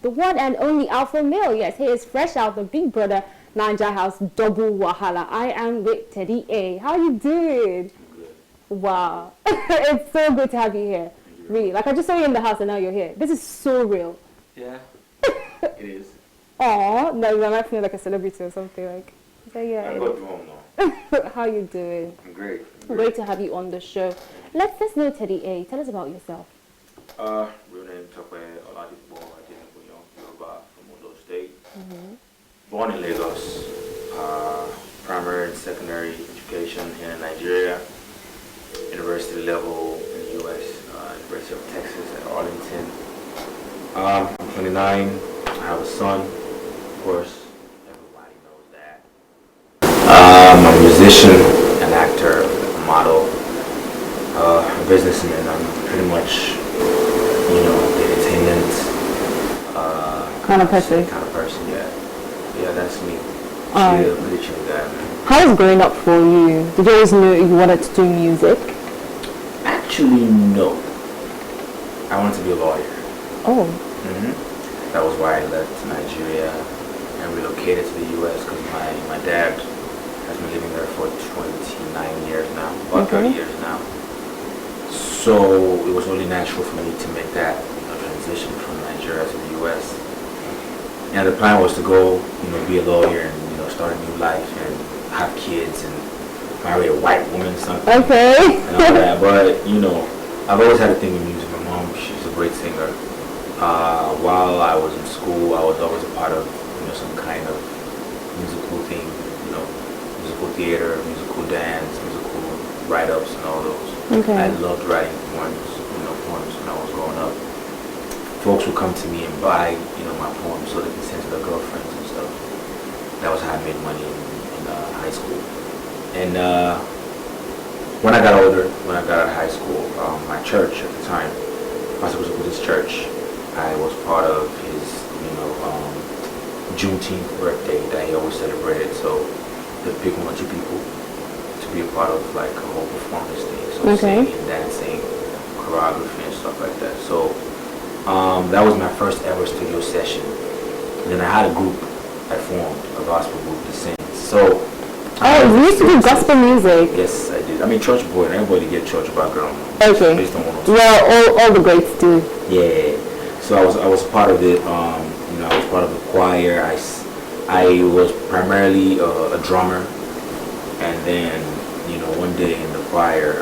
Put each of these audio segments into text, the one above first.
The one and only alpha male. Yes, he is fresh out the Big Brother Naija House double wahala. I am with Teddy A. How you doing? Wow, it's so good to have you here. Really, like I just saw you in the house and now you're here. This is so real. Yeah, it is. Aw, no, I'm acting like a celebrity or something like. So yeah. I'm going home now. How you doing? I'm great. Great to have you on the show. Let's know Teddy A. Tell us about yourself. Real name Tope Oladipo Adenugunyo, Yoruba from Ondo State. Born in Lagos. Primary and secondary education here in Nigeria. University level in the U.S. University of Texas at Arlington. I'm 29. I have a son. Of course, everybody knows that. I'm a musician, an actor, a model, a businessman. I'm pretty much, the entertainment Kind of person. Yeah. Yeah, that's me. Pretty chill guy, man. How was growing up for you? Did you always know you wanted to do music? Actually, no. I wanted to be a lawyer. Oh. That was why I left Nigeria and relocated to the U.S. because my dad has been living there for 29 years now, about 30 years now. So it was only natural for me to make that transition from Nigeria to the U.S. And the plan was to go, be a lawyer and start a new life and have kids and marry a white woman or something. Okay. And all that. But I've always had a thing with music. My mom, she's a great singer. While I was in school, I was always a part of some kind of musical thing, musical theater, musical dance, musical write-ups and all those. Okay. I loved writing poems, poems when I was growing up. Folks would come to me and buy, my poems so they can send to their girlfriends and stuff. That was how I made money in high school. And when I got older, when I got out of high school, my church at the time, Pastor was with his church. I was part of his, Juneteenth birthday that he always celebrated. So they picked 1 or 2 people to be a part of like a whole performance thing. So singing, dancing, choreography and stuff like that. So that was my first ever studio session. And then I had a group I formed, a gospel group to sing. So you used to do gospel music? Yes, I did. I mean, church boy, and everybody get church background. Okay. Based on 102. Well, all the greats do. Yeah. So I was part of it. I was part of the choir. I was primarily a drummer, and then one day in the choir,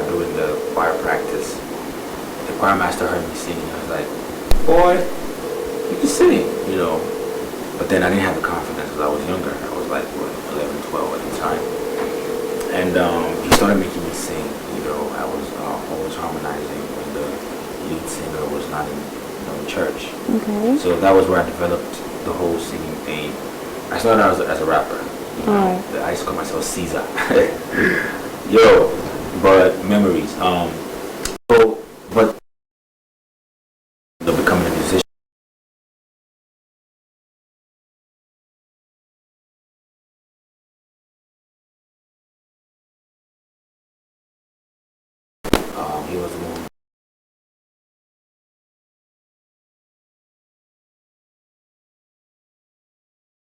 during the choir practice, the choir master heard me singing. I was like, "Boy, you can sing," But then I didn't have the confidence because I was younger. I was like 11, 12 at the time, and he started making me sing. I was always harmonizing when the lead singer was not in church. Okay. So that was where I developed the whole singing thing. I started out as a rapper. I used to call myself Caesar. But memories. But becoming a musician. He was the one.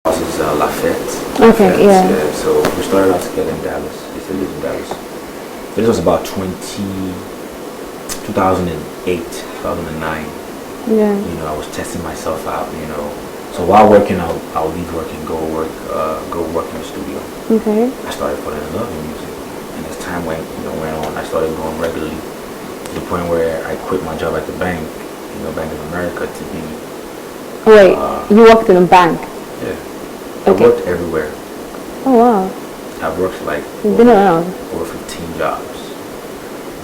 Is Lafayette. Okay, yeah. So we started out together in Dallas. He still lives in Dallas. This was about 2008, 2009. Yeah. I was testing myself out. So while working, I'll leave work and go work in the studio. Okay. I started falling in love with music, and as time went on, I started going regularly to the point where I quit my job at the bank, Bank of America, to be. Wait, you worked in a bank? Yeah. Okay. I worked everywhere. Oh wow. I've worked like You've been around. over 15 jobs.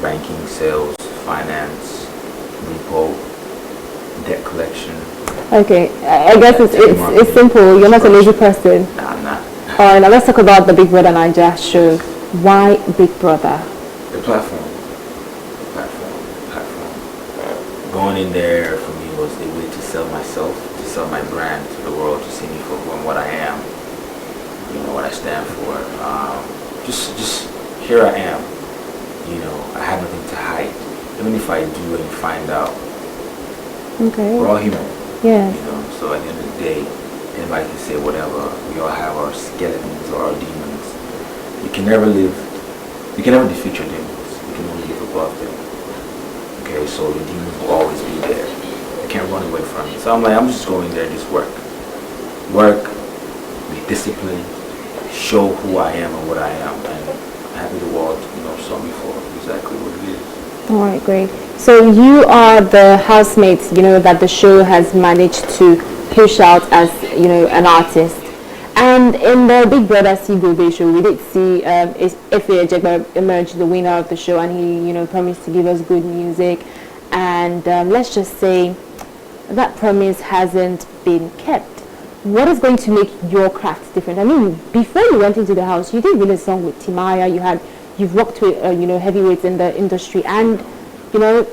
banking, sales, finance, repo, debt collection. Okay, I guess it's simple. You're not a lazy person. Nah, I'm not. All right, now let's talk about the Big Brother Naija show. Why Big Brother? The platform. The platform. Going in there for me was a way to sell myself, to sell my brand to the world, to see me for what I am, you know, what I stand for. Just here I am. You know, I have nothing to hide. Even if I do and you find out, Okay. we're all human. Yeah. You know, so at the end of the day, anybody can say whatever. We all have our skeletons or our demons. You can never defeat your demons. You can only live above them. Okay, so your demons will always be there. You can't run away from it. So I'm just going there, just work. Work, be disciplined, show who I am and what I am, and I'm happy the world, you know, saw me for exactly what it is. All right, great. So you are the housemates, you know, that the show has managed to push out as, you know, an artist. And in the Big Brother Sigobe show, we did see Efe Ejegba emerge the winner of the show, and he, you know, promised to give us good music. And let's just say that promise hasn't been kept. What is going to make your craft different? I mean, before you went into the house, you did really song with Timaya. You've worked with, you know, heavyweights in the industry, and, you know,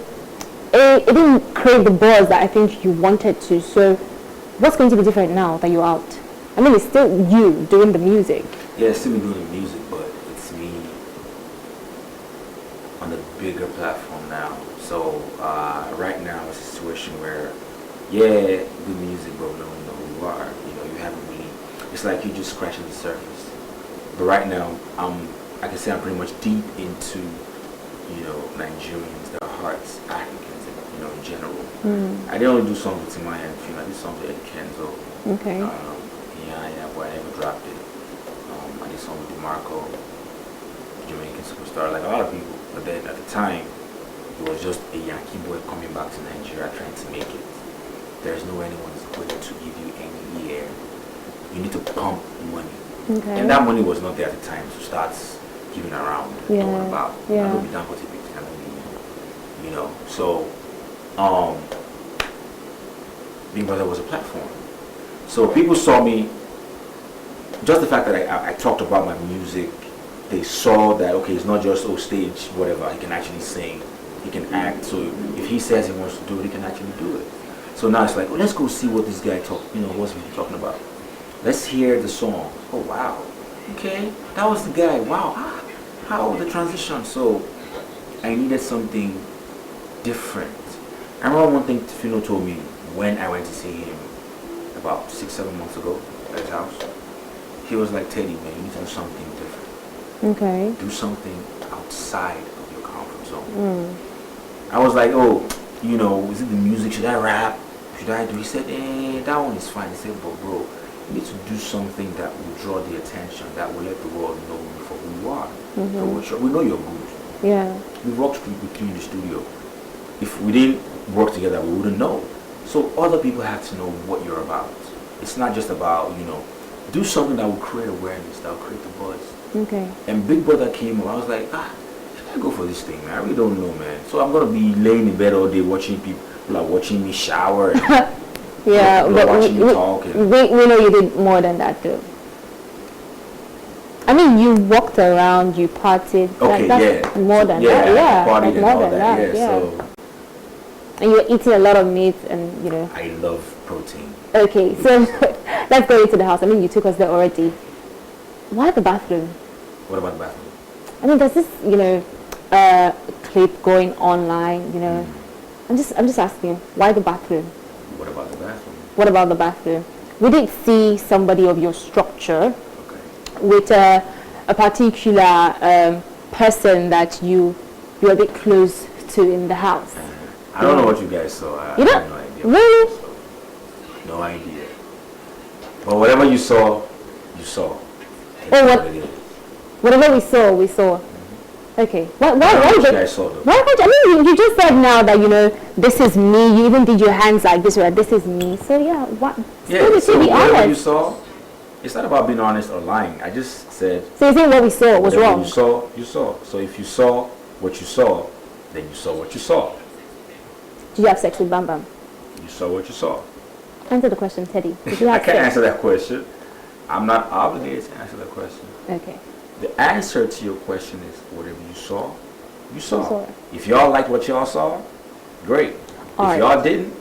it didn't create the buzz that I think you wanted to. So what's going to be different now that you're out? I mean, it's still you doing the music. Yeah, it's still me doing the music, but it's me on a bigger platform now. So right now it's a situation where, yeah, good music, but we don't know who you are. You know, you haven't really. It's like you're just scratching the surface. But right now, I can say I'm pretty much deep into, you know, Nigerians, their hearts, Africans, you know, in general. I didn't only do songs with Timaya and Fina. I did songs with Eddie Kenzo. Okay. Yeah, but I never dropped it. I did song with DeMarco, Jamaican superstar, like a lot of people. But then at the time, it was just a Yankee boy coming back to Nigeria trying to make it. There's no anyone's going to give you any air. You need to pump money. Okay. And that money was not there at the time, so starts giving around, going about. Yeah. I don't be down for tickets, I don't be, you know. So, Big Brother was a platform. So people saw me, just the fact that I talked about my music, they saw that, okay, it's not just, stage, whatever, he can actually sing, he can act, so if he says he wants to do it, he can actually do it. So now it's like, let's go see what this guy what's he talking about. Let's hear the song. Oh, wow. Okay, that was the guy. Wow, how the transition. So I needed something different. I remember one thing Fino told me when I went to see him about 6-7 months ago at his house. He was like, Teddy, man, you need to do something different. Okay. Do something outside of your comfort zone. I was like, you know, is it the music? Should I rap? Should I do? He said, that one is fine. He said, but bro, you need to do something that will draw the attention, that will let the world know you for who you are. So we know you're good. Yeah. We worked with you in the studio. If we didn't work together, we wouldn't know. So other people have to know what you're about. It's not just about, you know, do something that will create awareness, that will create the buzz. Okay. And Big Brother came up. I was like, should I go for this thing, man? I really don't know, man. So I'm going to be laying in bed all day watching people, like watching me shower. And yeah, but watching me talk. And we know you did more than that, though. I mean, you walked around, you partied. Okay, that's more than that. Yeah, partied like and more all than that. that. Yeah. So and you're eating a lot of meat, and you know. I love protein. Okay, so let's go into the house. I mean, you took us there already. Why the bathroom? What about the bathroom? I mean, there's this, you know, clip going online. You know, I'm just asking, why the bathroom? What about the bathroom? What about the bathroom? We did see somebody of your structure Okay. with a particular person that you're a bit close to in the house. I don't know what you guys saw. I You have don't? no idea. Really? No idea. But whatever you saw, you saw. Oh, whatever we saw. Okay. Why I don't know what did you guys saw though. why would I mean, you just said now that, you know, this is me. You even did your hands like this, right? This is me. So yeah, what? Yeah, so be whatever you honest. saw, it's not about being honest or lying. I just said So you think what we saw was whatever wrong? you saw, you saw. So if you saw what you saw, then you saw what you saw. Did you have sex with Bam Bam? You saw what you saw. Answer the question, Teddy. Did you I have can't sex? answer that question. I'm not obligated to answer that question. Okay. The answer to your question is whatever you saw, you saw. saw it. If y'all liked what y'all saw, great. All If right. y'all didn't,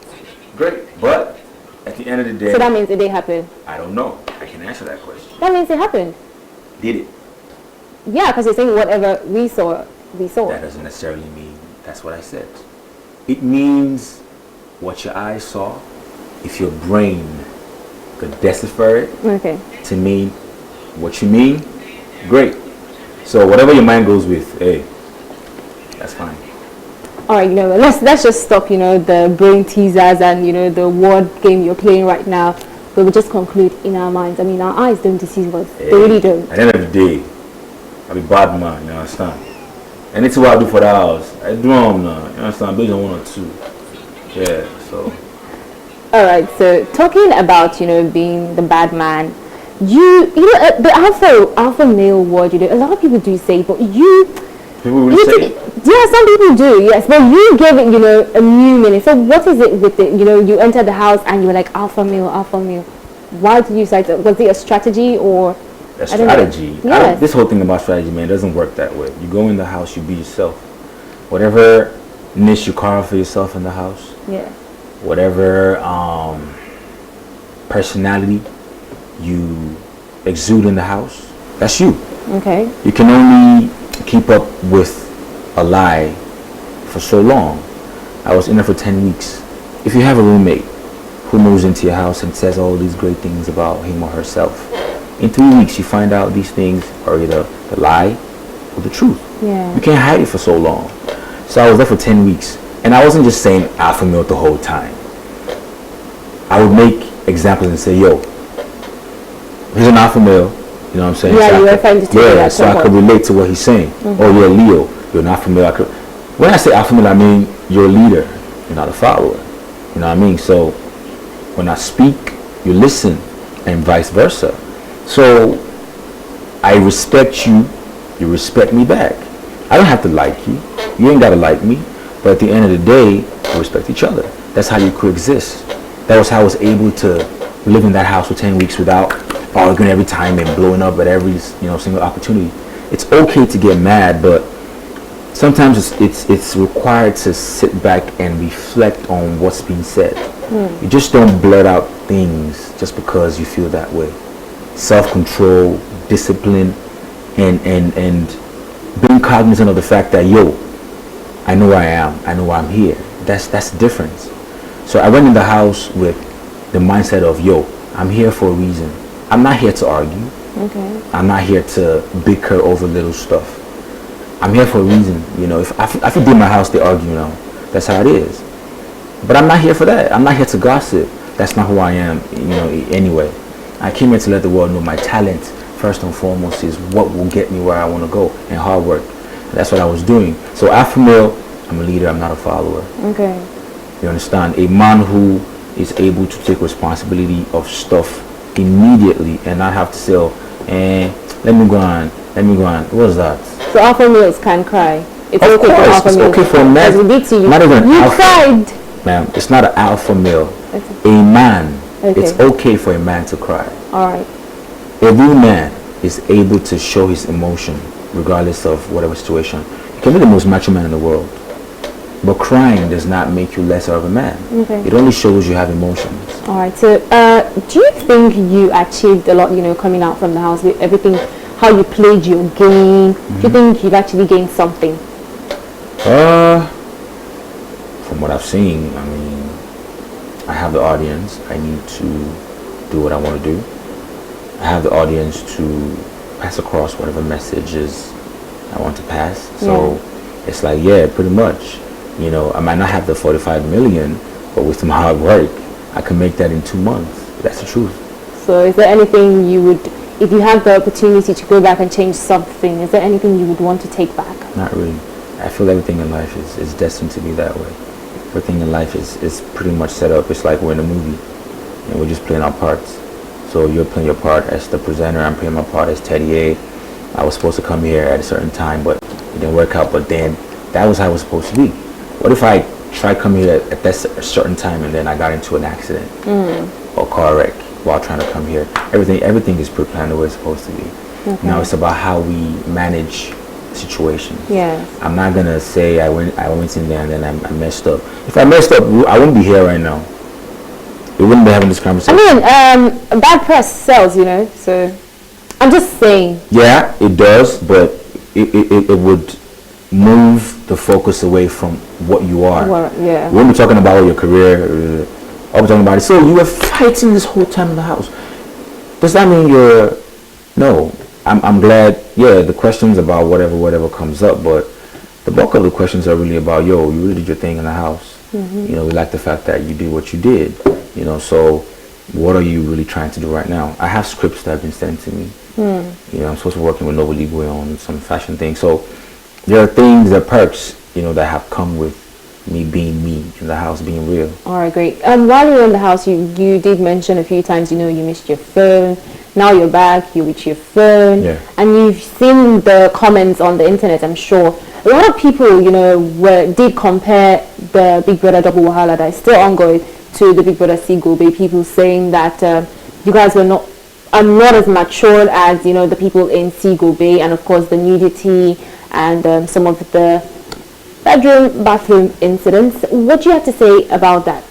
great. But at the end of the day, So that means it did happen. I don't know. I can answer that question. That means it happened. Did it? Yeah, because you're saying whatever we saw, we saw. That doesn't necessarily mean that's what I said. It means what your eyes saw. If your brain could decipher it Okay. to mean what you mean, great. So whatever your mind goes with, hey, that's fine. All right, let's just stop, the brain teasers and, the word game you're playing right now. But we'll just conclude in our minds. I mean, our eyes don't deceive us. Hey, They really don't. At the end of the day, I be bad man, you understand? Anything what I do for the house, I do them now, you understand? Based on one or two. Yeah, so. All right, so talking about, being the bad man, the alpha male word, a lot of people do say, but People will say, yeah, some people do, yes, but you gave it, a new meaning. So what is it with it? You enter the house and you were like alpha male. Why did you decide that? Was it a strategy or? a strategy. Yes. This whole thing about strategy, man, doesn't work that way. You go in the house, you be yourself. Whatever niche you carve for yourself in the house, Yeah. whatever personality you exude in the house, that's you. Okay. You can only keep up with a lie for so long. I was in there for 10 weeks. If you have a roommate who moves into your house and says all these great things about him or herself, in 3 weeks you find out these things are either the lie or the truth. Yeah. You can't hide it for so long. So I was there for 10 weeks. And I wasn't just saying alpha male the whole time. I would make examples and say, yo, he's an alpha male. You know what I'm saying? Yeah, so you were trying to tell that. so I could relate to what he's saying. Oh, you're a Leo. You're an alpha male. When I say alpha male, I mean you're a leader. You're not a follower. You know what I mean? So when I speak, you listen, and vice versa. So I respect you. You respect me back. I don't have to like you. You ain't got to like me. But at the end of the day, we respect each other. That's how you coexist. That was how I was able to live in that house for 10 weeks without arguing every time and blowing up at every single opportunity. It's okay to get mad, but sometimes it's required to sit back and reflect on what's being said. You just don't blurt out things just because you feel that way. Self-control, discipline, and being cognizant of the fact that, yo, I know where I am. I know why I'm here. That's the difference. So I went in the house with the mindset of, yo, I'm here for a reason. I'm not here to argue. Okay. I'm not here to bicker over little stuff. I'm here for a reason. If I do in my house, they argue, That's how it is. But I'm not here for that. I'm not here to gossip. That's not who I am, anyway. I came here to let the world know my talent, first and foremost, is what will get me where I want to go, and hard work. That's what I was doing. So alpha male, I'm a leader, I'm not a follower. Okay. You understand? A man who is able to take responsibility of stuff immediately and not have to say, let me go on. What's that? So alpha males can cry. It's Of okay for course, alpha it's males. okay for a man. As we did to you. Not even You alpha. cried. Ma'am, it's not an alpha male. Okay. A man. Okay. It's okay for a man to cry. All right. Every man is able to show his emotion regardless of whatever situation. You can be the most macho man in the world, but crying does not make you lesser of a man. Okay. It only shows you have emotions. All right. So, do you think you achieved a lot, coming out from the house with everything, how you played your game? Do you think you've actually gained something? From what I've seen, I mean, I have the audience. I need to do what I want to do. I have the audience to pass across whatever messages I want to pass. So it's like, yeah, pretty much. I might not have the 45 million, but with some hard work, I can make that in 2 months. That's the truth. So is there anything you would, if you have the opportunity to go back and change something, is there anything you would want to take back? Not really. I feel everything in life is destined to be that way. Everything in life is pretty much set up. It's like we're in a movie and we're just playing our parts. So you're playing your part as the presenter. I'm playing my part as Teddy A. I was supposed to come here at a certain time, but It didn't work out, but then that was how it was supposed to be. What if I tried coming here at that certain time and then I got into an accident or car wreck while trying to come here? Everything is pre-planned the way it's supposed to be. Okay. Now it's about how we manage situations. Yeah. I'm not gonna say I went in there and then I messed up. If I messed up, I wouldn't be here right now. We wouldn't be having this conversation. I mean, bad press sells, you know. So I'm just saying. Yeah, it does, but it would move the focus away from what you are. Well, yeah. We won't be talking about your career. I'll be talking about it. So you were fighting this whole time in the house. Does that mean you're? No. I'm glad. Yeah, the questions about whatever comes up, but the bulk of the questions are really about, yo, you really did your thing in the house. You know, we like the fact that you did what you did. You know, so what are you really trying to do right now? I have scripts that have been sent to me. You know, I'm supposed to be working with Nobody Igwe on some fashion things. So there are things, there are perks, you know, that have come with me being me in the house, being real. All right, great. While you were in the house, you did mention a few times, you know, you missed your phone. Now you're back, you're with your phone. Yeah. And you've seen the comments on the internet, I'm sure. A lot of people, you know, did compare the Big Brother Double Wahala that is still ongoing to the Big Brother Seagull Bay. People saying that you guys were not as matured as, you know, the people in Seagull Bay, and of course the nudity and some of the bathroom incidents. What do you have to say about that?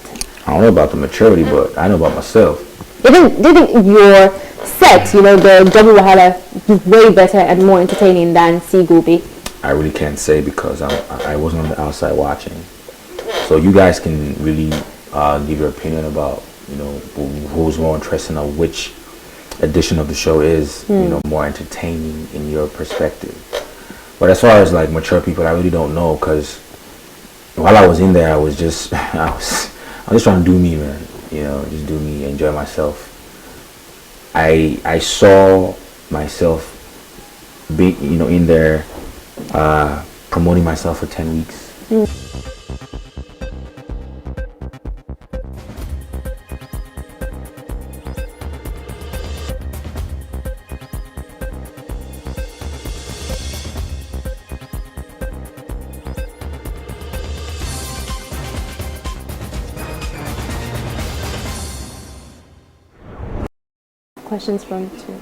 I don't know about the maturity, but I know about myself. Didn't your set, you know, the Double Wahala, is way better and more entertaining than Seagull Bay? I really can't say because I wasn't on the outside watching. So you guys can really give your opinion about, you know, who's more interesting or which edition of the show is, you know, more entertaining in your perspective. But as far as like mature people, I really don't know, because while I was in there, I was just trying to do me, man. You know, just do me, enjoy myself. I saw myself be, you know, in there promoting myself for 10 weeks. Questions from two.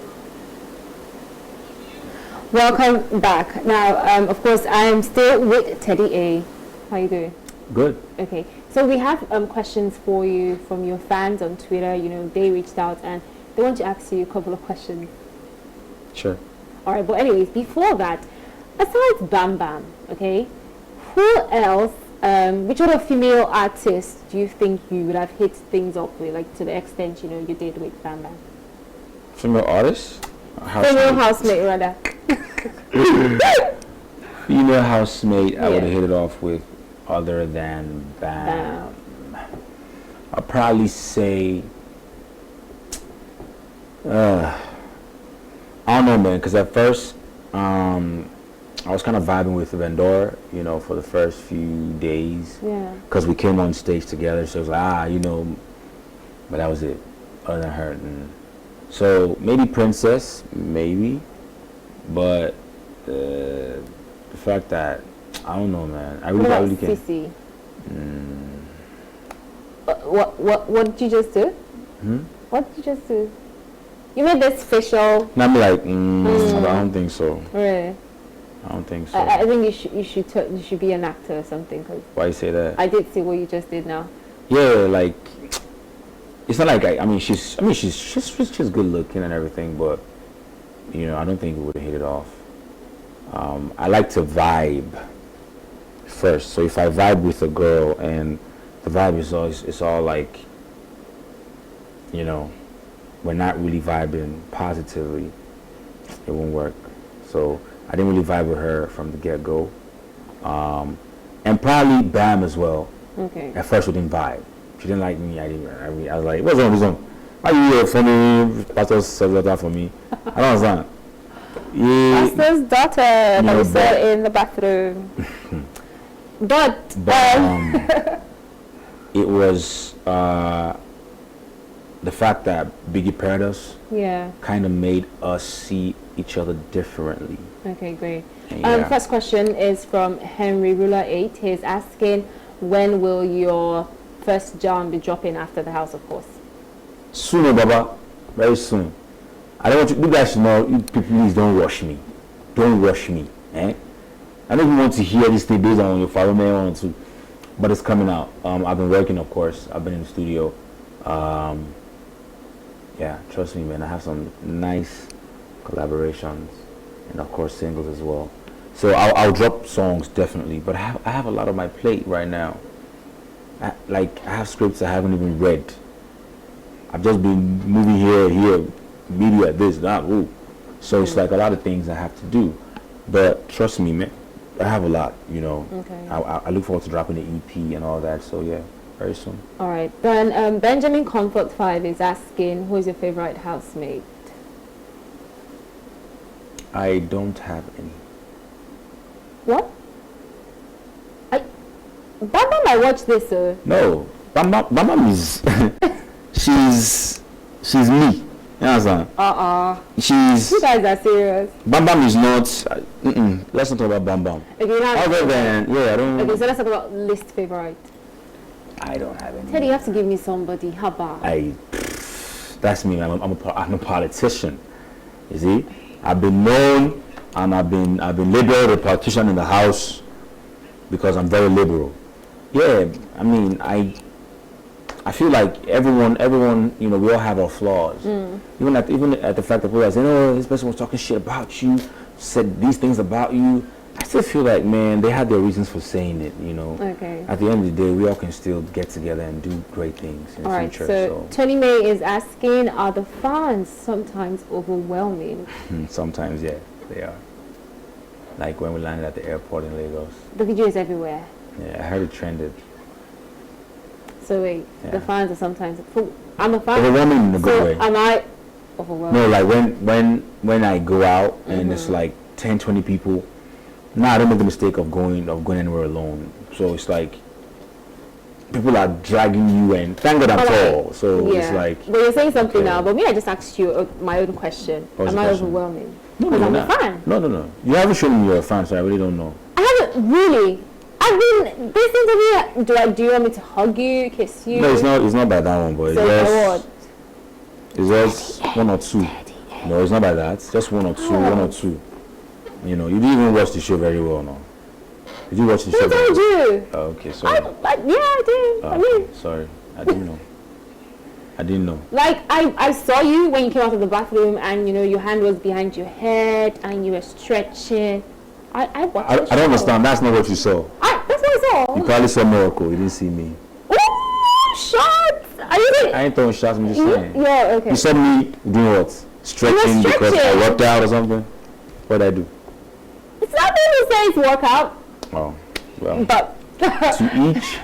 Welcome back. Now, of course, I am still with Teddy A. How you doing? Good. Okay. So we have questions for you from your fans on Twitter. You know, they reached out and they want to ask you a couple of questions. Sure. All right. But anyways, before that, besides Bam Bam, okay, who else? Which other female artists do you think you would have hit things up with, like to the extent, you know, you did with Bam Bam? Female artist? Female housemate, rather. Female housemate, I would have hit it off with, other than Bam. I'll probably say, I don't know, man, because at first, I was kind of vibing with Vendor, you know, for the first few days. Yeah. Because we came on stage together, so it was like, you know, but that was it. Other than her. So maybe Princess, maybe, but the fact that, I don't know, man. I really can't. Sissy? What did you just do? What did you just do? You made this facial. And I'm like, but I don't think so. Really? I don't think so. I think you should be an actor or something. Cause Why you say that? I did see what you just did now. Yeah, like, it's not like she's good looking and everything, but you know, I don't think we would have hit it off. I like to vibe first. So if I vibe with a girl and the vibe is always, it's all like, you know, we're not really vibing positively, it won't work. So I didn't really vibe with her from the get-go, and probably Bam as well. Okay. At first we didn't vibe. She didn't like me. I was like, what's wrong? Why you here for me? Pastor said that for me. I don't understand. Yeah. Pastor's daughter that we saw in the bathroom. but it was the fact that Biggie paired us. Yeah. Kind of made us see each other differently. Okay, great. Yeah. First question is from Henry Ruler 8. He's asking, when will your first jam be dropping after the house, of course? Sooner, Baba. Very soon. I don't want you guys to know, you people, please don't rush me. Don't rush me. Eh? I know you want to hear this thing based on your follow me on too. But it's coming out. I've been working, of course. I've been in the studio. Yeah, trust me, man. I have some nice collaborations, and of course singles as well. So I'll drop songs definitely. But I have a lot on my plate right now. I have scripts I haven't even read. I've just been moving here, media, this, that, ooh. So it's like a lot of things I have to do. But trust me, man. I have a lot, you know. Okay. I look forward to dropping the EP and all that. So yeah, very soon. All right. Then Benjamin Comfort 5 is asking, who is your favorite housemate? I don't have any. What? Bam Bam, I watched this. No, Bam Bam is she's me. You understand? She's. You guys are serious. Bam Bam is not. Let's not talk about Bam Bam. Okay, now. Other than I don't. Okay, so let's talk about least favorite. I don't have any. Teddy, you have to give me somebody. How about? That's me. I'm a politician. You see, I've been known and I've been labeled a politician in the house because I'm very liberal. Yeah, I mean, I feel like everyone, you know, we all have our flaws. Even at the fact that people are saying, oh, this person was talking shit about you, said these things about you. I still feel like, man, they had their reasons for saying it, you know. Okay. At the end of the day, we all can still get together and do great things in the future. So Tony May is asking, are the fans sometimes overwhelming? Sometimes, yeah, they are. Like when we landed at the airport in Lagos. The video is everywhere. Yeah, I heard it trended. So wait, Yeah. the fans are sometimes. I'm a fan. Overwhelming in a good way. Am I overwhelmed? No, like when I go out and it's like 10, 20 people. I don't make the mistake of going anywhere alone. So it's like people are dragging you, and thank God I'm tall. So it's like. But you're saying something now. But me, I just asked you my own question. What's Am the I question? overwhelming? No, Because I'm you're a not. fan. No. You haven't shown me you're a fan, so I really don't know. I haven't really. I've been this interview. Do you want me to hug you, kiss you? No, it's not by that one, but So it's just one or two. No, it's not by that. It's just one or two. You know, you didn't even watch the show very well, no. Did you watch the show? Who told you? Oh, okay, sorry. Yeah, I did. I mean, sorry, I didn't know. like I saw you when you came out of the bathroom, and you know your hand was behind your head, and you were stretching. I watched. I don't understand. That's not what you saw. That's what I saw. You probably saw Miracle. You didn't see me. Ooh, shots! Are you doing? I ain't throwing shots. I'm just saying. Yeah, okay. You saw me doing what? Stretching because I worked out or something. What'd I do? It's not that you say it's workout. Oh, well. But to each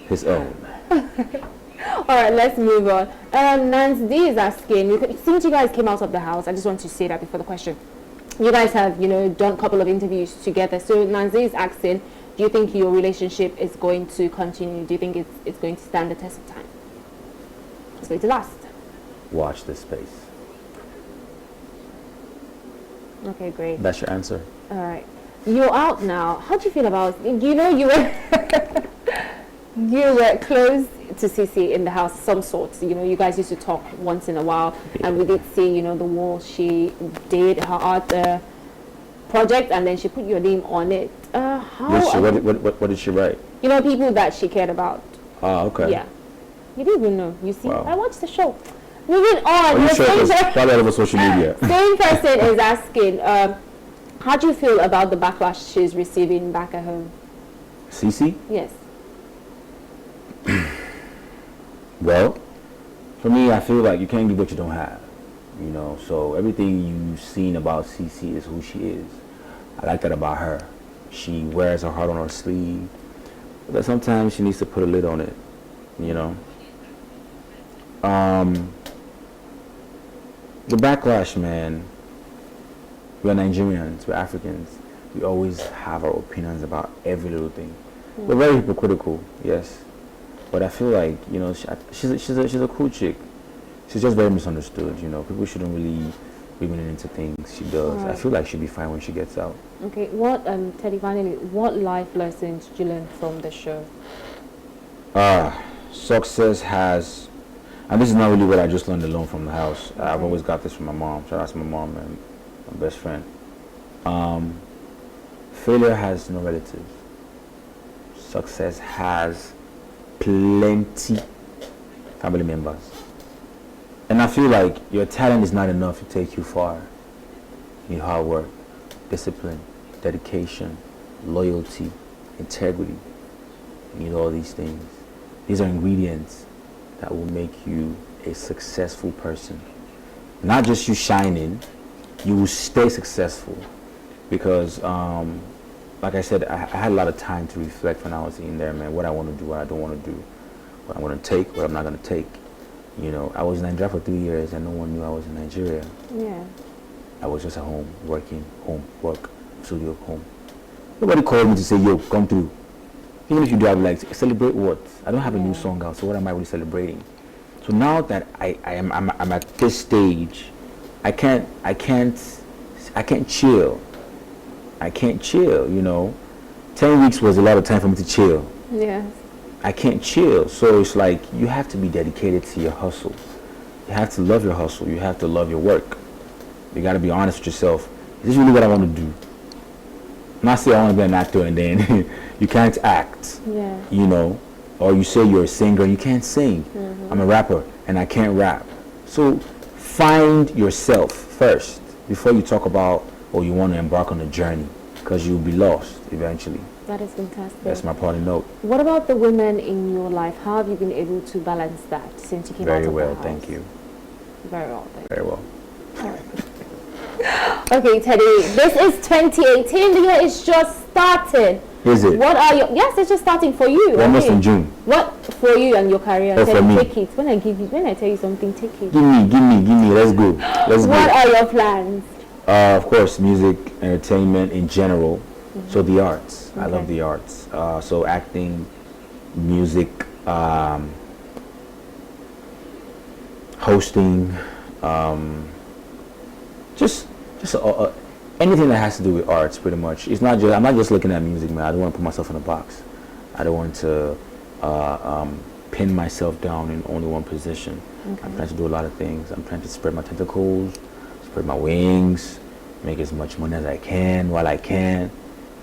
his own. all right, let's move on. Nance D is asking, since you guys came out of the house, I just want to say that before the question. You guys have, you know, done a couple of interviews together. So Nance D is asking, do you think your relationship is going to continue? Do you think it's going to stand the test of time? It's going to last. Watch this space. Okay, great. That's your answer. All right. You're out now. How do you feel about, you know, you were you were close to Cece in the house, some sorts. You know, you guys used to talk once in a while, and we did see, you know, the wall she did, her art project, and then she put your name on it. What did she write? You know, people that she cared about. Oh, okay. Yeah. You didn't even know. You see, Wow. I watched the show. Moving on. Are you the sure? same It's probably all over social media. Same person is asking, how do you feel about the backlash she's receiving back at home? Cece? Yes. Well, for me, I feel like you can't give what you don't have. You know, so everything you've seen about Cece is who she is. I like that about her. She wears her heart on her sleeve, but sometimes she needs to put a lid on it. You know. The backlash, man. We're Nigerians, we're Africans. We always have our opinions about every little thing. We're very hypocritical, yes. But I feel like, you know, she's a cool chick. She's just very misunderstood, you know. People shouldn't really women into things she does. I feel like she'll be fine when she gets out. Okay, Teddy, finally, what life lessons did you learn from the show? Success has, and this is not really what I just learned alone from the house. I've always got this from my mom. Shout out to my mom and my best friend. Failure has no relatives. Success has plenty family members. And I feel like your talent is not enough to take you far. You need hard work, discipline, dedication, loyalty, integrity. You need all these things. These are ingredients that will make you a successful person. Not just you shining, you will stay successful. Because, like I said, I had a lot of time to reflect when I was in there, man. What I want to do, what I don't want to do. What I'm going to take, what I'm not going to take. You know, I was in Nigeria for 3 years and no one knew I was in Nigeria. Yeah. I was just at home, working, home, work, studio, home. Nobody called me to say, yo, come through. Even if you do, I'd be like, celebrate what? I don't have a new song out, so what am I really celebrating? So now that I'm at this stage, I can't chill. I can't chill, you know. 10 weeks was a lot of time for me to chill. Yes. I can't chill. So it's like you have to be dedicated to your hustle. You have to love your hustle. You have to love your work. You got to be honest with yourself. Is this really what I want to do? I'm not saying I want to be an actor and then you can't act, you know, or you say you're a singer and you can't sing. I'm a rapper and I can't rap. So find yourself first before you talk about, or you want to embark on a journey, because you'll be lost eventually. That is fantastic. That's my parting note. What about the women in your life? How have you been able to balance that since you came out of the house? Very well, thank you. Very well, thank you. Very well. Okay, Teddy, this is 2018. The year is just started. Is it? What are your... Yes, it's just starting for you. We're almost in June. What for you and your career? Oh, for me. Take it. When I tell you something, take it. Give me. Let's go. What are your plans? Of course, music, entertainment in general. So the arts. I love the arts. So acting, music, hosting, just anything that has to do with arts, pretty much. It's not just, I'm not just looking at music, man. I don't want to put myself in a box. I don't want to pin myself down in only one position. I'm trying to do a lot of things. I'm trying to spread my tentacles, spread my wings, make as much money as I can while I can.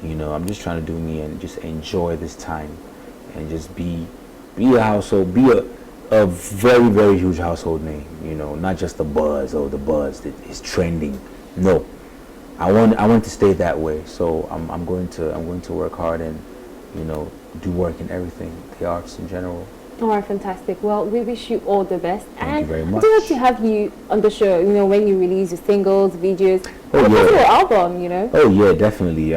You know, I'm just trying to do me and just enjoy this time and just be a household, be a very, very huge household name, you know, not just the buzz that is trending. No, I want to stay that way. So I'm going to work hard and, you know, do work in everything, the arts in general. All right, fantastic. Well, we wish you all the best. Thank you very much. I'd like to have you on the show, you know, when you release your singles, videos, and your album, you know. Oh yeah, definitely.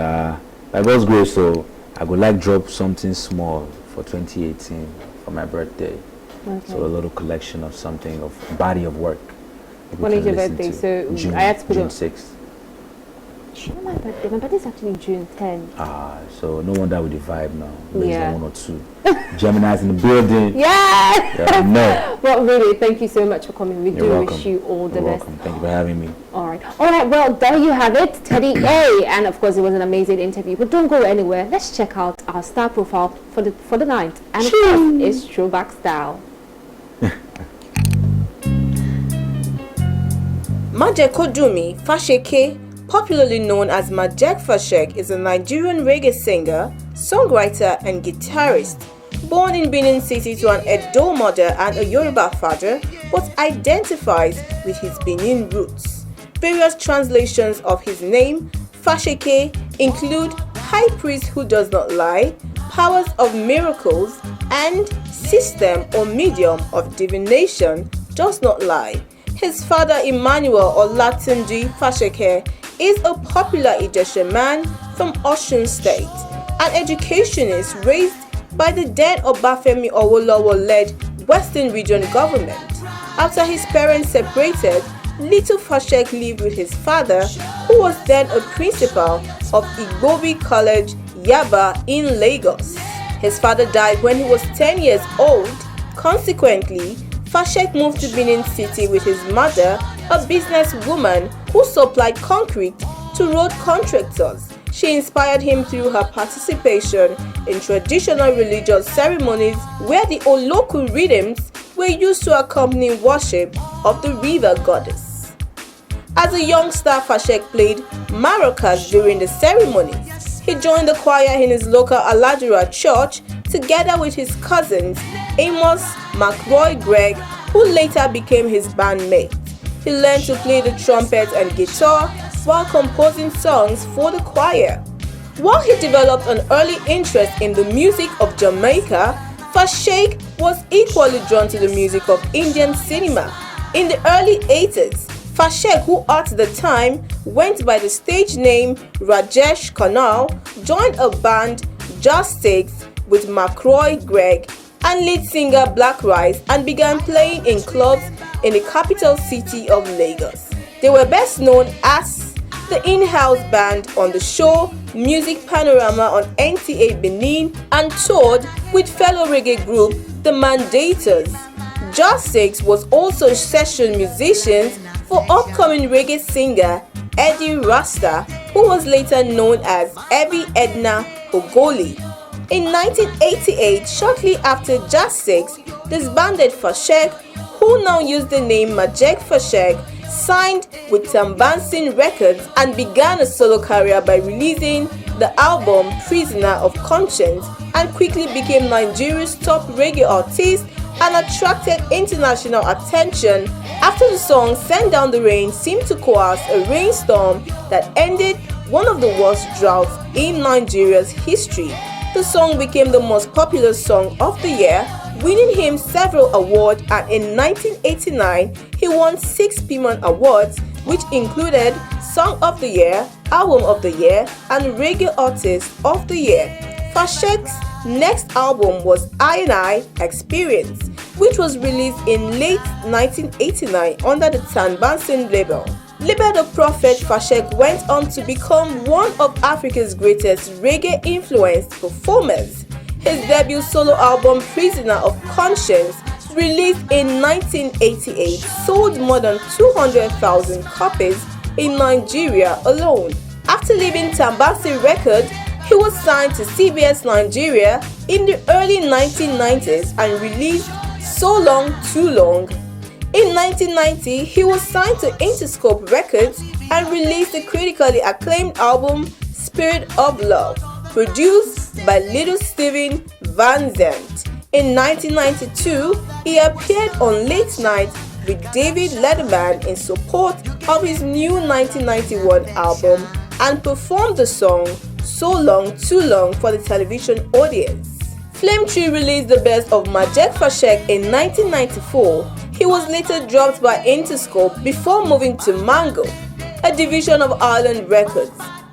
That was great. So I would like drop something small for 2018 for my birthday. Okay. So a little collection of something, of body of work. When is your birthday? So June, I had to put June 6th. Sure, my birthday. My birthday is actually June 10th. So no wonder with the vibe now. There's one or two. Gemini's in the building. Yeah. No. Well, really, thank you so much for coming. We do welcome. wish you all the best. Welcome. Thank you for having me. All right. Well, there you have it, Teddy A. And of course, it was an amazing interview. But don't go anywhere. Let's check out our star profile for the night. And of course, it's throwback style. Majek Odumi Fasheke, popularly known as Majek Fashek, is a Nigerian reggae singer, songwriter and guitarist. Born in Benin City to an Edo mother and a Yoruba father, but identifies with his Benin roots. Various translations of his name, Fasheke, include High Priest Who Does Not Lie, Powers of Miracles, and System or Medium of Divination Does Not Lie. His father, Emmanuel Olatunji Fasheke, is a popular Ijesha man from Osun State, an educationist raised by the then Obafemi Awolowo-led Western Region government. After his parents separated, little Fashek lived with his father, who was then a principal of Igbobi College, Yaba in Lagos. His father died when he was 10 years old. Consequently, Fashek moved to Benin City with his mother a businesswoman who supplied concrete to road contractors. She inspired him through her participation in traditional religious ceremonies where the Oloku rhythms were used to accompany worship of the river goddess. As a young star, Fashek played maracas during the ceremonies. He joined the choir in his local Aladura church together with his cousins Amos, McRoy Gregg, who later became his bandmate. He learned to play the trumpet and guitar while composing songs for the choir. While he developed an early interest in the music of Jamaica, Fashek was equally drawn to the music of Indian cinema. In the early 80s, Fashek, who at the time went by the stage name Rajesh Khanal, joined a band, Just Six, with McRoy Gregg and lead singer Black Rice and began playing in clubs in the capital city of Lagos. They were best known as the in-house band on the show Music Panorama on NTA Benin and toured with fellow reggae group The Mandators. Just Six was also session musicians for upcoming reggae singer Eddie Rasta, who was later known as Ebi Edna Ogoli. In 1988, shortly after Just Six disbanded, Fashek, who now used the name Majek Fashek, signed with Tambansin Records and began a solo career by releasing the album Prisoner of Conscience and quickly became Nigeria's top reggae artist and attracted international attention after the song Send Down the Rain seemed to cause a rainstorm that ended one of the worst droughts in Nigeria's history. The song became the most popular song of the year, winning him several awards, and in 1989 he won 6 Piman Awards, which included Song of the Year, Album of the Year, and Reggae Artist of the Year. Fashek's next album was I Experience, which was released in late 1989 under the Tanbansin label. Labeled a prophet, Fashek went on to become one of Africa's greatest reggae-influenced performers. His debut solo album, Prisoner of Conscience, released in 1988, sold more than 200,000 copies in Nigeria alone. After leaving Tambasi Records, he was signed to CBS Nigeria in the early 1990s and released So Long, Too Long. In 1990, he was signed to Interscope Records and released the critically acclaimed album Spirit of Love, produced by Little Steven Van Zandt. In 1992, he appeared on Late Night with David Letterman in support of his new 1991 album and performed the song So Long, Too Long for the television audience. Flame Tree released the best of Majek Fashek in 1994. He was later dropped by Interscope before moving to Mango, a division of Island Records,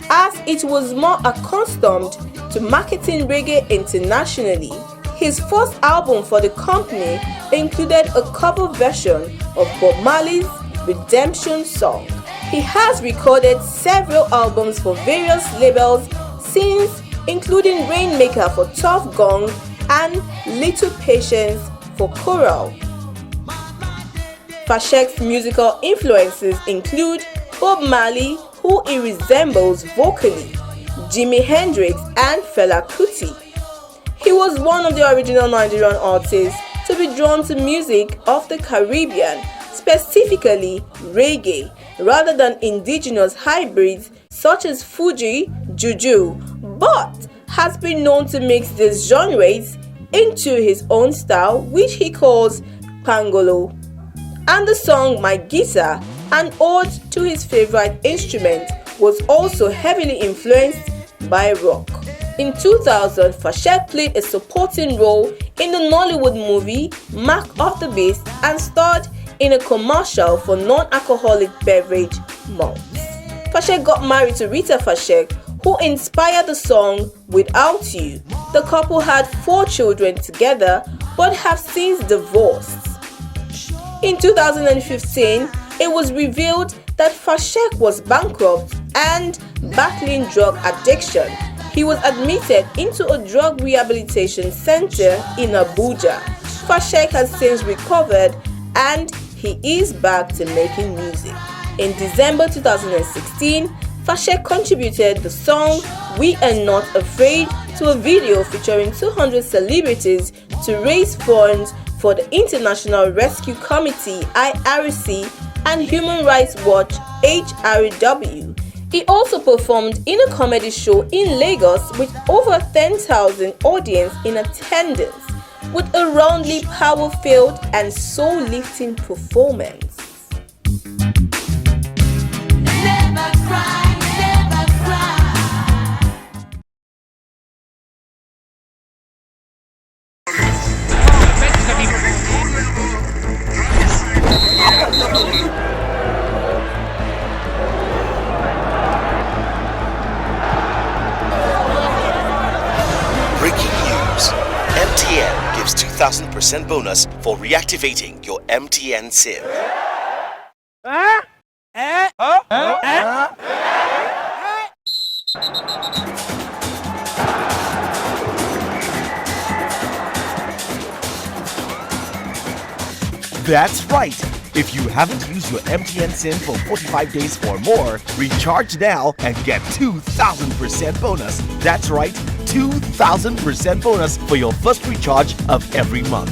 as it was more accustomed to marketing reggae internationally. His first album for the company included a cover version of Bob Marley's Redemption Song. He has recorded several albums for various labels since, including Rainmaker for Tough Gong and Little Patience for Coral. Fashek's musical influences include Bob Marley, who he resembles vocally, Jimi Hendrix, and Fela Kuti. He was one of the original Nigerian artists to be drawn to music of the Caribbean, specifically reggae, rather than indigenous hybrids such as Fuji, Juju, but has been known to mix these genres into his own style, which he calls Pangolo. And the song My Guitar, an ode to his favorite instrument, was also heavily influenced by rock. In 2000, Fashek played a supporting role in the Nollywood movie Mark of the Beast and starred in a commercial for non-alcoholic beverage malts. Fashek got married to Rita Fashek, who inspired the song Without You. The couple had 4 children together but have since divorced. In 2015, it was revealed that Fashek was bankrupt and battling drug addiction. He was admitted into a drug rehabilitation center in Abuja. Fashek has since recovered and he is back to making music. In December 2016, Fashek contributed the song We Are Not Afraid to a video featuring 200 celebrities to raise funds for the International Rescue Committee (IRC) and Human Rights Watch (HRW). He also performed in a comedy show in Lagos with over 10,000 audience in attendance, with a roundly power-filled and soul-lifting performance. Never cry, never cry. Breaking news. MTN gives 2,000% bonus for reactivating your MTN SIM. That's right. If you haven't used your MTN SIM for 45 days or more, recharge now and get 2,000% bonus. That's right, 2,000% bonus for your first recharge of every month.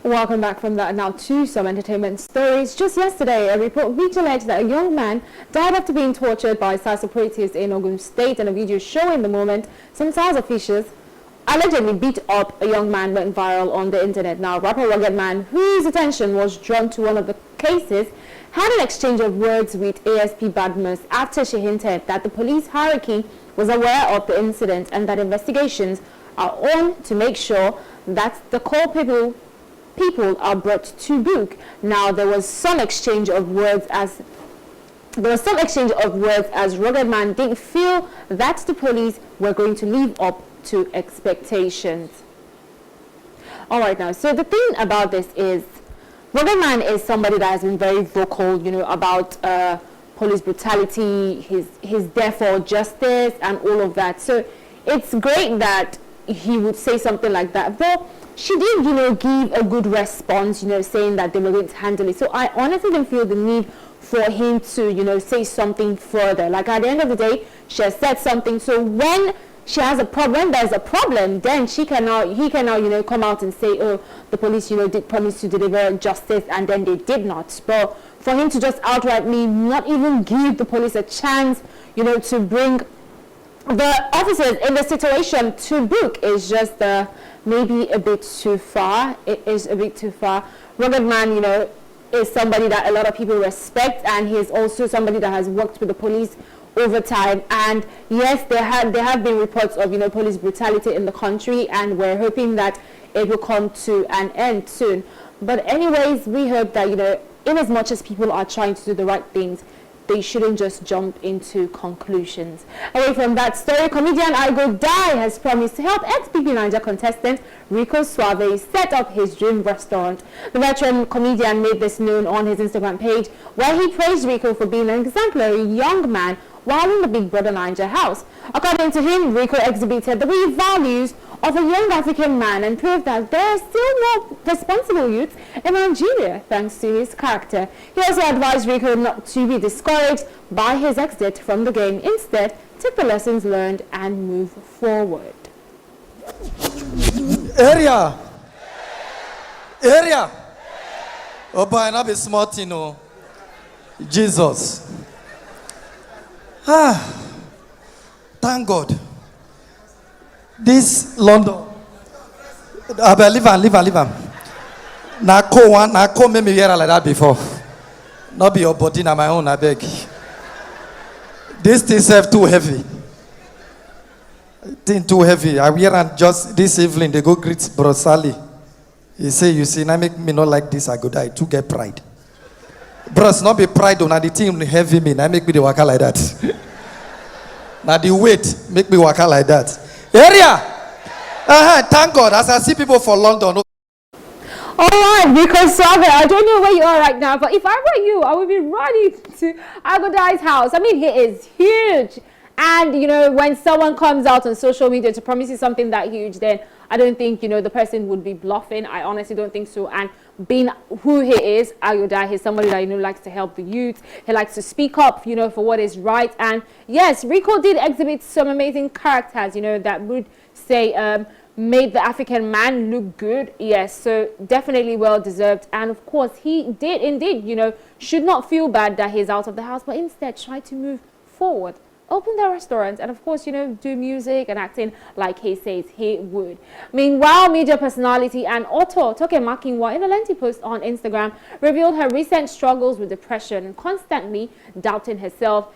Welcome back from that. Now to some entertainment stories. Just yesterday, a report reached alleged that a young man died after being tortured by SARS operatives in Ogun State, and a video showing the moment some SARS officials allegedly beat up a young man went viral on the internet. Now, rapper Rugged Man, whose attention was drawn to one of the cases, had an exchange of words with ASP Badmus after she hinted that the police hierarchy was aware of the incident and that investigations are on to make sure that the culpable people are brought to book. Now, there was some exchange of words as Rugged Man didn't feel that the police were going to live up to expectations. Alright, now, so the thing about this is Rugged Man is somebody that has been very vocal, about police brutality, his death for justice and all of that. So it's great that he would say something like that, but she did, give a good response, saying that they were going to handle it. So I honestly didn't feel the need for him to, say something further. Like, at the end of the day, she has said something. So when she has a problem, there's a problem, then he cannot, come out and say, oh, the police, did promise to deliver justice and then they did not. But for him to just outrightly not even give the police a chance, to bring the officers in the situation to book is just maybe a bit too far. It is a bit too far. Rugged Man, is somebody that a lot of people respect, and he is also somebody that has worked with the police over time. And yes, there have been reports of police brutality in the country, and we're hoping that it will come to an end soon. But anyways, we hope that in as much as people are trying to do the right things, they shouldn't just jump into conclusions. Away from that story, comedian Igo Dai has promised to help ex-BBNaija contestant Rico Suave set up his dream restaurant. The veteran comedian made this known on his Instagram page, where he praised Rico for being an exemplary young man while in the Big Brother Naija house. According to him, Rico exhibited the real values of a young African man and proved that there are still more responsible youths in Nigeria thanks to his character. He also advised Rico not to be discouraged by his exit from the game. Instead, take the lessons learned and move forward. Area. Oh boy, not be smart, Jesus. Thank God. This London. Leave him. Now, come me hear like that before. Not be your body, na my own, I beg. This thing is too heavy. Thing too heavy. I wear and just this evening they go greet Bro Sally. He say, you see, now make me not like this, I go die to get pride. Bros, not be pride on the thing heavy me, now make me the waka like that. Now the weight make me waka like that. Area! Thank God, as I see people for London. All right, because Saga, I don't know where you are right now, but if I were you, I would be running to Agodai's house. I mean, he is huge. And, you know, when someone comes out on social media to promise you something that huge, then I don't think, you know, the person would be bluffing. I honestly don't think so. And being who he is, Agodai, he's somebody that, you know, likes to help the youth. He likes to speak up, you know, for what is right. And yes, Rico did exhibit some amazing characters, you know, that would say, made the African man look good. Yes, so definitely well deserved. And of course, he did indeed, you know, should not feel bad that he's out of the house, but instead try to move forward. Open their restaurants and of course, you know, do music and acting like he says he would. Meanwhile, media personality and author Toke Makinwa, in a lengthy post on Instagram, revealed her recent struggles with depression and constantly doubting herself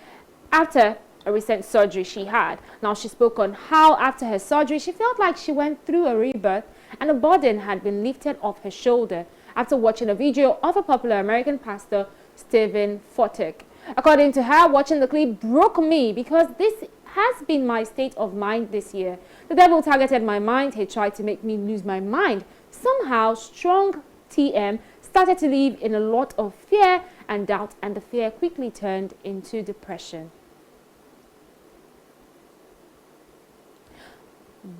after a recent surgery she had. Now, she spoke on how after her surgery, she felt like she went through a rebirth and a burden had been lifted off her shoulder after watching a video of a popular American pastor, Stephen Furtick. According to her, watching the clip broke me because this has been my state of mind this year. The devil targeted my mind. He tried to make me lose my mind. Somehow, strong TM started to live in a lot of fear and doubt, and the fear quickly turned into depression.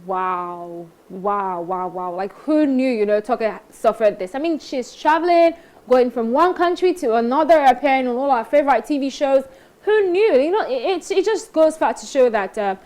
Wow. Like, who knew, you know, Toke suffered this? I mean, she's traveling, going from one country to another, appearing on all our favorite TV shows. Who knew? You know, it just goes far to show that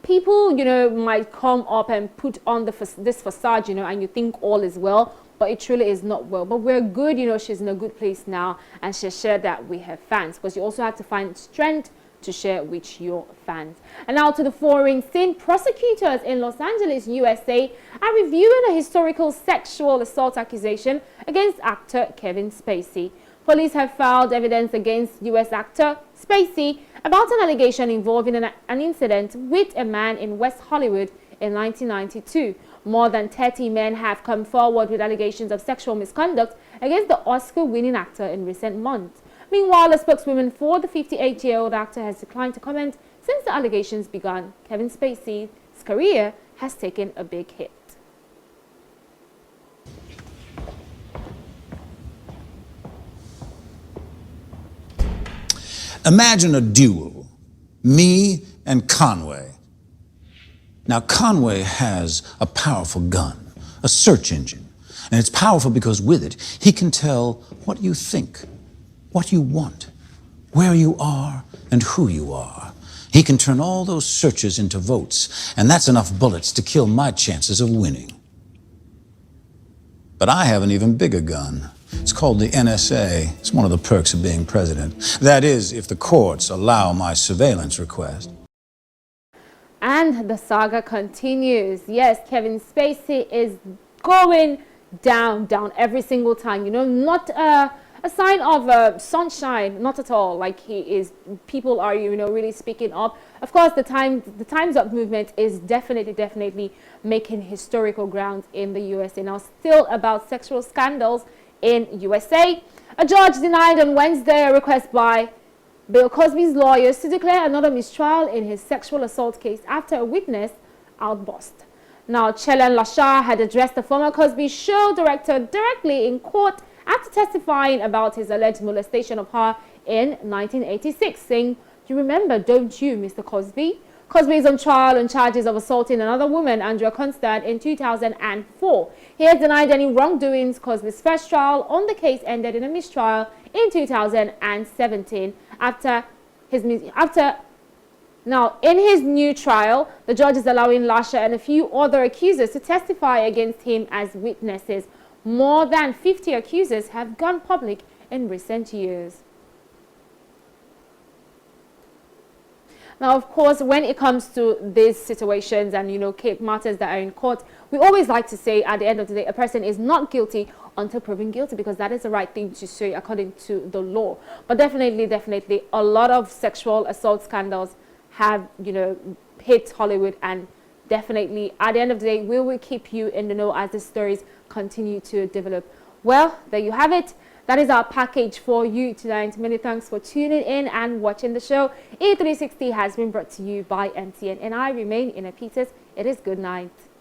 people, you know, might come up and put on this facade, you know, and you think all is well, but it truly is not well. But we're good, you know, she's in a good place now, and she shared that with her fans, because you also have to find strength to share with your fans. And now to the foreign scene. Prosecutors in Los Angeles, USA are reviewing a historical sexual assault accusation against actor Kevin Spacey. Police have filed evidence against U.S. actor Spacey about an allegation involving an incident with a man in West Hollywood in 1992. More than 30 men have come forward with allegations of sexual misconduct against the Oscar-winning actor in recent months. Meanwhile, a spokeswoman for the 58-year-old actor has declined to comment since the allegations began. Kevin Spacey's career has taken a big hit. Imagine a duel, me and Conway. Now, Conway has a powerful gun, a search engine, and it's powerful because with it, he can tell what you think, what you want, where you are, and who you are. He can turn all those searches into votes, and that's enough bullets to kill my chances of winning. But I have an even bigger gun. It's called the NSA. It's one of the perks of being president. That is, if the courts allow my surveillance request. And the saga continues. Yes, Kevin Spacey is going down every single time. You know, not a sign of sunshine, not at all. Like he is, people are, you know, really speaking up. Of course, the Time's Up movement is definitely making historical grounds in the USA. Now, still about sexual scandals in USA. A judge denied on Wednesday a request by Bill Cosby's lawyers to declare another mistrial in his sexual assault case after a witness outburst. Now, Chellen Lashar had addressed the former Cosby Show director directly in court after testifying about his alleged molestation of her in 1986, saying, "You remember, don't you, Mr. Cosby?" Cosby is on trial on charges of assaulting another woman, Andrea Constand, in 2004. He has denied any wrongdoings. Cosby's first trial on the case ended in a mistrial in 2017. Now, in his new trial, the judge is allowing Lasha and a few other accusers to testify against him as witnesses. More than 50 accusers have gone public in recent years. Now, of course, when it comes to these situations and, you know, matters that are in court, we always like to say at the end of the day, a person is not guilty until proven guilty, because that is the right thing to say according to the law. But definitely, a lot of sexual assault scandals have, you know, hit Hollywood, and definitely, at the end of the day, we will keep you in the know as the stories continue to develop. Well, there you have it. That is our package for you tonight. Many thanks for tuning in and watching the show. E360 has been brought to you by MTN, and I remain in a pieces. It is good night.